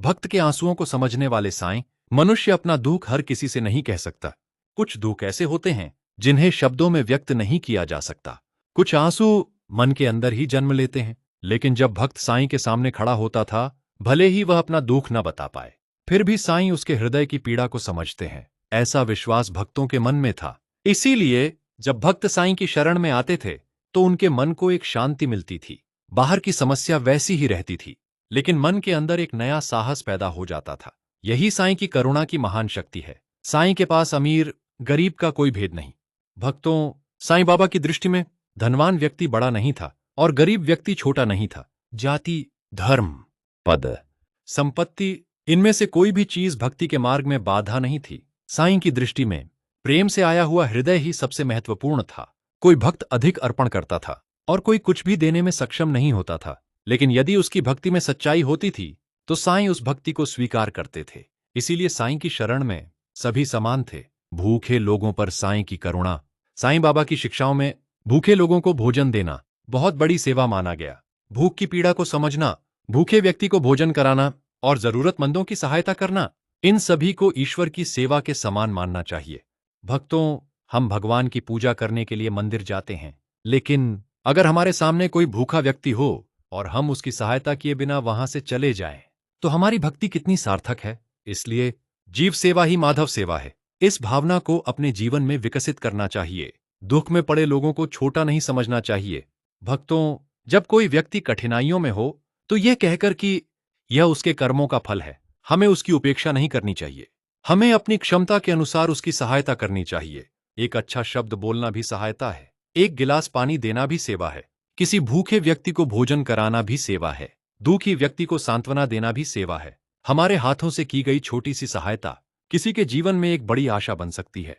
भक्त के आंसुओं को समझने वाले साईं, मनुष्य अपना दुख हर किसी से नहीं कह सकता। कुछ दुख ऐसे होते हैं जिन्हें शब्दों में व्यक्त नहीं किया जा सकता। कुछ आंसू मन के अंदर ही जन्म लेते हैं। लेकिन जब भक्त साईं के सामने खड़ा होता था, भले ही वह अपना दुख न बता पाए, फिर भी साईं उसके हृदय की पीड़ा को समझते हैं, ऐसा विश्वास भक्तों के मन में था। इसीलिए जब भक्त साईं की शरण में आते थे तो उनके मन को एक शांति मिलती थी। बाहर की समस्या वैसी ही रहती थी, लेकिन मन के अंदर एक नया साहस पैदा हो जाता था। यही साईं की करुणा की महान शक्ति है। साईं के पास अमीर गरीब का कोई भेद नहीं। भक्तों, साईं बाबा की दृष्टि में धनवान व्यक्ति बड़ा नहीं था और गरीब व्यक्ति छोटा नहीं था। जाति, धर्म, पद, संपत्ति, इनमें से कोई भी चीज भक्ति के मार्ग में बाधा नहीं थी। साईं की दृष्टि में प्रेम से आया हुआ हृदय ही सबसे महत्वपूर्ण था। कोई भक्त अधिक अर्पण करता था और कोई कुछ भी देने में सक्षम नहीं होता था, लेकिन यदि उसकी भक्ति में सच्चाई होती थी तो साईं उस भक्ति को स्वीकार करते थे। इसीलिए साईं की शरण में सभी समान थे। भूखे लोगों पर साईं की करुणा। साईं बाबा की शिक्षाओं में भूखे लोगों को भोजन देना बहुत बड़ी सेवा माना गया। भूख की पीड़ा को समझना, भूखे व्यक्ति को भोजन कराना और जरूरतमंदों की सहायता करना, इन सभी को ईश्वर की सेवा के समान मानना चाहिए। भक्तों, हम भगवान की पूजा करने के लिए मंदिर जाते हैं, लेकिन अगर हमारे सामने कोई भूखा व्यक्ति हो और हम उसकी सहायता किए बिना वहां से चले जाएं, तो हमारी भक्ति कितनी सार्थक है। इसलिए जीव सेवा ही माधव सेवा है। इस भावना को अपने जीवन में विकसित करना चाहिए। दुख में पड़े लोगों को छोटा नहीं समझना चाहिए। भक्तों, जब कोई व्यक्ति कठिनाइयों में हो तो यह कहकर कि यह उसके कर्मों का फल है, हमें उसकी उपेक्षा नहीं करनी चाहिए। हमें अपनी क्षमता के अनुसार उसकी सहायता करनी चाहिए। एक अच्छा शब्द बोलना भी सहायता है। एक गिलास पानी देना भी सेवा है। किसी भूखे व्यक्ति को भोजन कराना भी सेवा है। दुखी व्यक्ति को सांत्वना देना भी सेवा है। हमारे हाथों से की गई छोटी सी सहायता किसी के जीवन में एक बड़ी आशा बन सकती है।